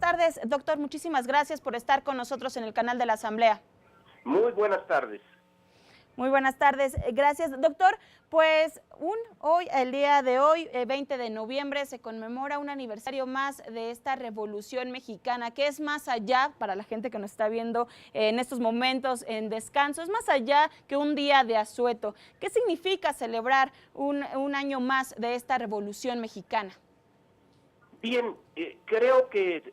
tardes, doctor. Muchísimas gracias por estar con nosotros en el canal de la Asamblea. Muy buenas tardes. Muy buenas tardes, gracias, doctor. Pues hoy, el día de hoy, 20 de noviembre, se conmemora un aniversario más de esta Revolución Mexicana, que es más allá, para la gente que nos está viendo en estos momentos en descanso, es más allá que un día de asueto. ¿Qué significa celebrar un año más de esta Revolución Mexicana? Bien, creo que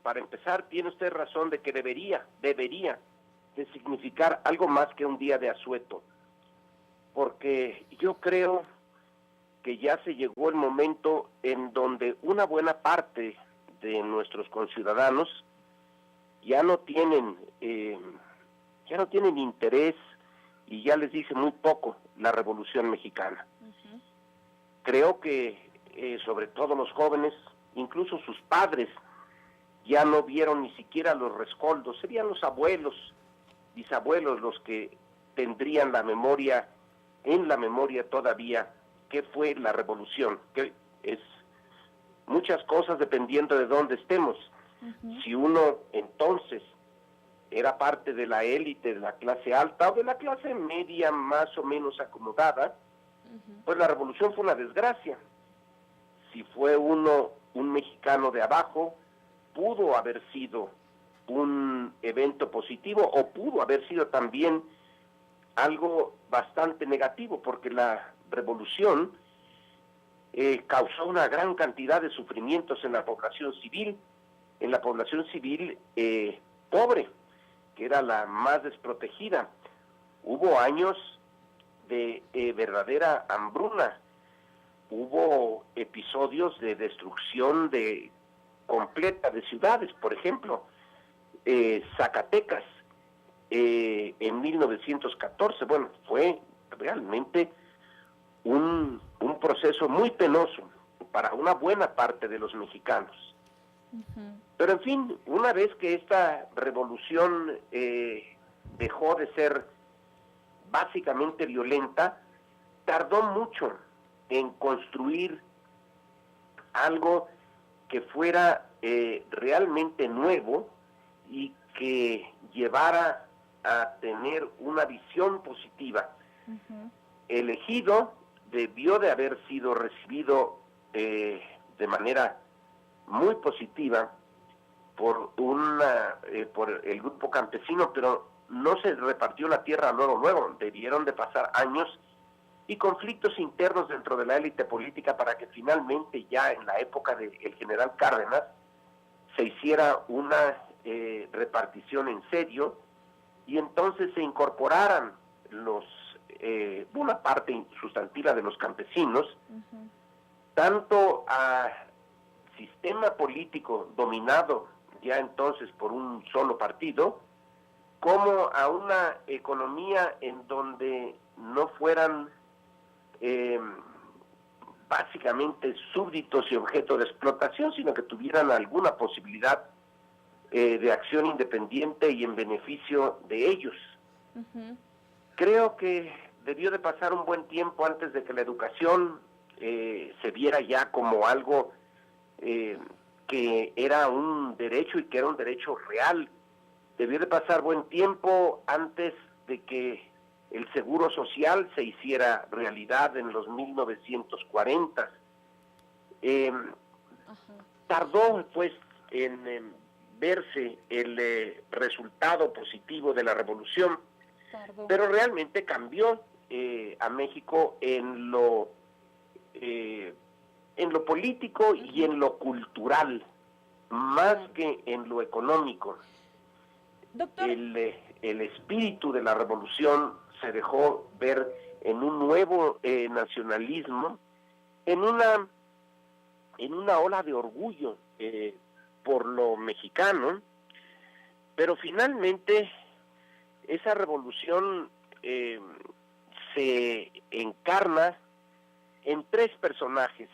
para empezar tiene usted razón de que debería de significar algo más que un día de asueto, porque yo creo que ya se llegó el momento en donde una buena parte de nuestros conciudadanos ya no tienen interés y ya les dice muy poco la Revolución Mexicana. Creo que sobre todo los jóvenes, incluso sus padres, ya no vieron ni siquiera los rescoldos, serían los abuelos, bisabuelos los que tendrían en la memoria todavía, qué fue la revolución, que es muchas cosas dependiendo de dónde estemos. Si uno entonces era parte de la élite, de la clase alta o de la clase media más o menos acomodada, pues la revolución fue una desgracia. Si fue uno un mexicano de abajo, pudo haber sido un evento positivo o pudo haber sido también algo bastante negativo, porque la revolución causó una gran cantidad de sufrimientos en la población civil, pobre, que era la más desprotegida. Hubo años de verdadera hambruna, hubo episodios de destrucción completa de ciudades, por ejemplo, Zacatecas, en 1914, bueno, fue realmente un proceso muy penoso para una buena parte de los mexicanos. Pero en fin, una vez que esta revolución dejó de ser básicamente violenta, tardó mucho en construir algo que fuera realmente nuevo y que llevara a tener una visión positiva. El ejido debió de haber sido recibido de manera muy positiva por el grupo campesino, pero no se repartió la tierra luego, debieron de pasar años y conflictos internos dentro de la élite política para que finalmente ya en la época del general Cárdenas se hiciera una repartición en serio y entonces se incorporaran una parte sustantiva de los campesinos, tanto a sistema político dominado ya entonces por un solo partido, como a una economía en donde no fueran básicamente súbditos y objeto de explotación, sino que tuvieran alguna posibilidad de acción independiente y en beneficio de ellos. Creo que debió de pasar un buen tiempo antes de que la educación se viera ya como algo que era un derecho y que era un derecho real. Debió de pasar buen tiempo antes de que el seguro social se hiciera realidad en los 1940. Tardó pues en verse el resultado positivo de la revolución, pero realmente cambió a México en lo político y en lo cultural, más que en lo económico. Doctor. El espíritu de la revolución se dejó ver en un nuevo nacionalismo, en una ola de orgullo por lo mexicano, pero finalmente esa revolución se encarna en tres personajes: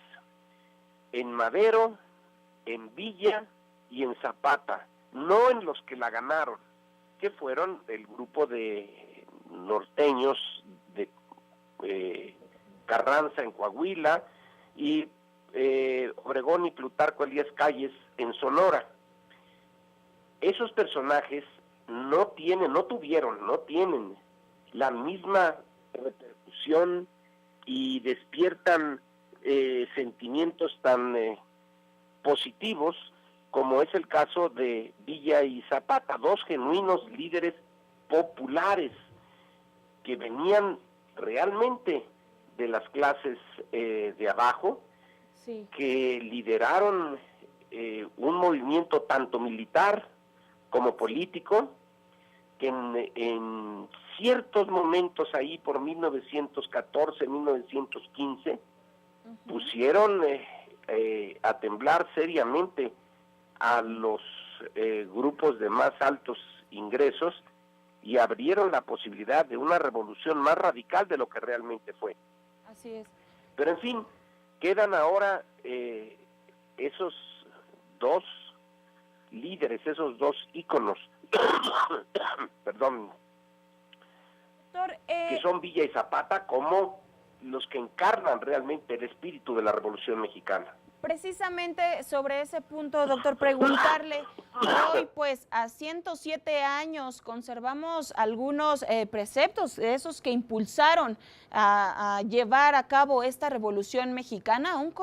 en Madero, en Villa y en Zapata, no en los que la ganaron, que fueron el grupo de norteños de Carranza en Coahuila y Obregón y Plutarco Elías Calles en Sonora. esos personajes no tienen la misma repercusión y despiertan sentimientos tan positivos como es el caso de Villa y Zapata, dos genuinos líderes populares que venían realmente de las clases de abajo, Sí. que lideraron un movimiento tanto militar como político, que en ciertos momentos ahí por 1914, 1915, pusieron a temblar seriamente a los grupos de más altos ingresos y abrieron la posibilidad de una revolución más radical de lo que realmente fue. Así es. Pero en fin, quedan ahora esos dos líderes, esos dos íconos, perdón, Doctor, que son Villa y Zapata, como los que encarnan realmente el espíritu de la Revolución Mexicana. precisamente sobre ese punto, doctor, preguntarle, hoy pues a 107 años conservamos algunos preceptos, esos que impulsaron a llevar a cabo esta Revolución Mexicana, aún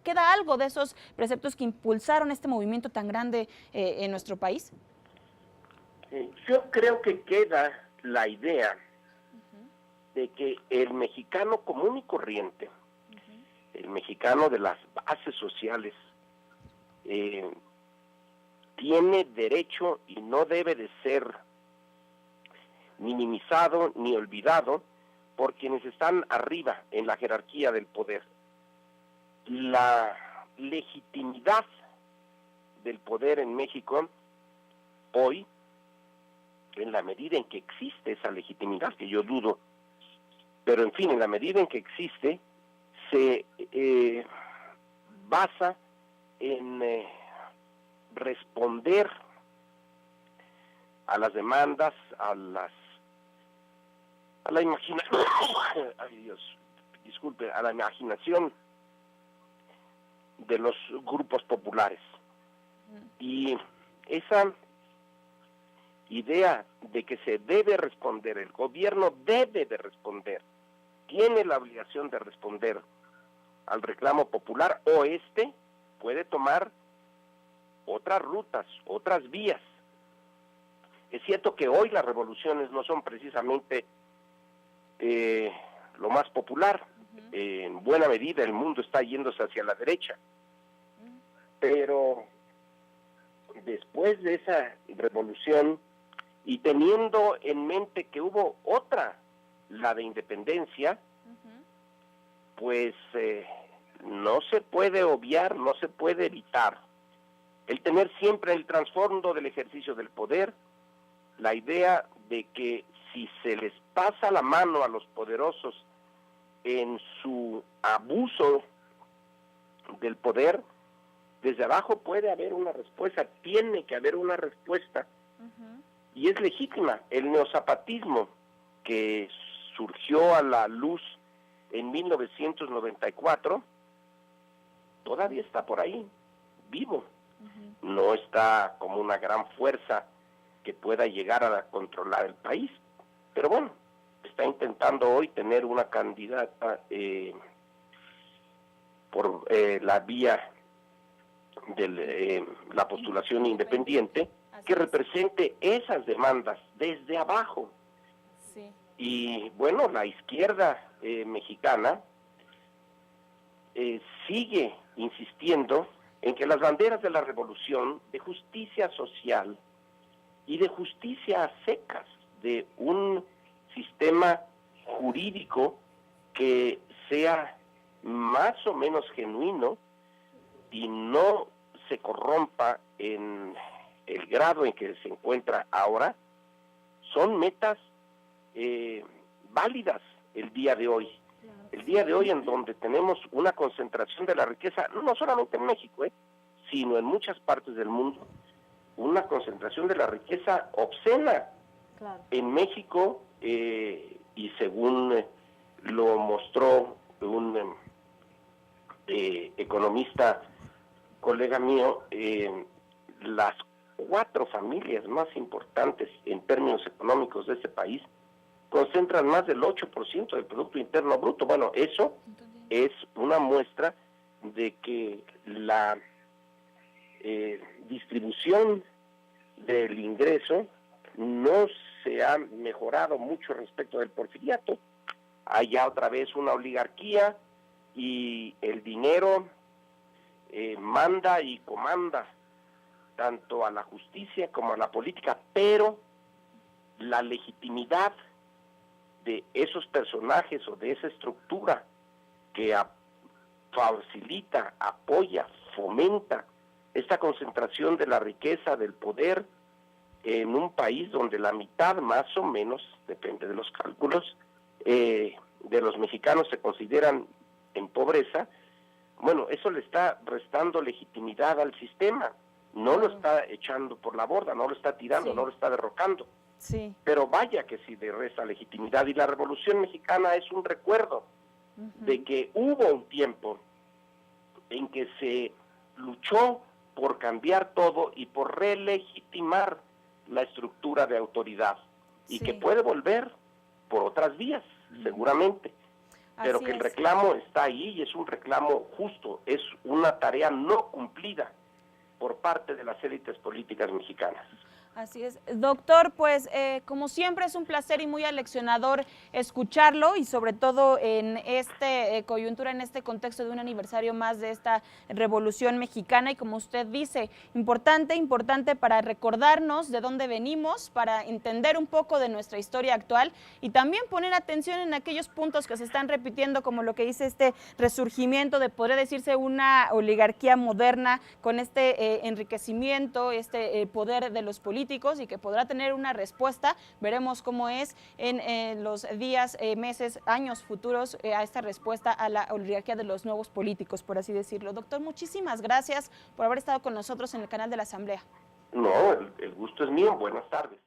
queda algo de esos preceptos que impulsaron este movimiento tan grande en nuestro país. Yo creo que queda la idea de que el mexicano común y corriente, el mexicano de las bases sociales, tiene derecho y no debe de ser minimizado ni olvidado por quienes están arriba en la jerarquía del poder. La legitimidad del poder en México hoy, en la medida en que existe esa legitimidad, que yo dudo, pero en fin, en la medida en que existe, se basa en responder a las demandas, a la imaginación, ay Dios, disculpe, a la imaginación de los grupos populares. Y esa idea de que se debe responder, el gobierno debe de responder, tiene la obligación de responder al reclamo popular, o puede tomar otras rutas, otras vías. Es cierto que hoy las revoluciones no son precisamente lo más popular. En buena medida el mundo está yéndose hacia la derecha. Pero después de esa revolución, y teniendo en mente que hubo otra, la de independencia, pues no se puede obviar, no se puede evitar el tener siempre el trasfondo del ejercicio del poder, la idea de que si se les pasa la mano a los poderosos en su abuso del poder, desde abajo puede haber una respuesta, tiene que haber una respuesta, y es legítima. El neozapatismo, que surgió a la luz en 1994, todavía está por ahí, vivo. No está como una gran fuerza que pueda llegar a controlar el país, pero bueno, está intentando hoy tener una candidata por la vía de la postulación independiente, que represente esas demandas desde abajo. Sí. Y bueno, la izquierda mexicana sigue insistiendo en que las banderas de la revolución, de justicia social y de justicia a secas, de un sistema jurídico que sea más o menos genuino y no se corrompa en el grado en que se encuentra ahora, son metas válidas el día de hoy. El día de hoy, en donde tenemos una concentración de la riqueza, no solamente en México, sino en muchas partes del mundo, una concentración de la riqueza obscena. Claro. En México, y según lo mostró un economista, colega mío, las 4 familias más importantes en términos económicos de este país concentran más del 8% del Producto Interno Bruto. Bueno, eso es una muestra de que la distribución del ingreso no se ha mejorado mucho respecto del porfiriato. Hay ya otra vez una oligarquía y el dinero manda y comanda tanto a la justicia como a la política, pero la legitimidad de esos personajes o de esa estructura que facilita, apoya, fomenta esta concentración de la riqueza, del poder, en un país donde la mitad más o menos, depende de los cálculos, de los mexicanos se consideran en pobreza. Bueno, eso le está restando legitimidad al sistema, no lo está echando por la borda, no lo está tirando, no lo está derrocando. Sí. Pero vaya que sí le resta legitimidad, y la Revolución Mexicana es un recuerdo de que hubo un tiempo en que se luchó por cambiar todo y por relegitimar la estructura de autoridad, y que puede volver por otras vías, seguramente, pero que el reclamo está ahí y es un reclamo justo, es una tarea no cumplida por parte de las élites políticas mexicanas. Así es. Doctor, pues como siempre es un placer y muy aleccionador escucharlo, y sobre todo en este coyuntura, en este contexto de un aniversario más de esta Revolución Mexicana, y como usted dice, importante para recordarnos de dónde venimos, para entender un poco de nuestra historia actual y también poner atención en aquellos puntos que se están repitiendo, como lo que dice este resurgimiento de, podría decirse, una oligarquía moderna con este enriquecimiento, este poder de los políticos, y que podrá tener una respuesta. Veremos cómo es en los días, meses, años futuros a esta respuesta a la oligarquía de los nuevos políticos, por así decirlo. Doctor, muchísimas gracias por haber estado con nosotros en el canal de la Asamblea. No, el gusto es mío. Buenas tardes.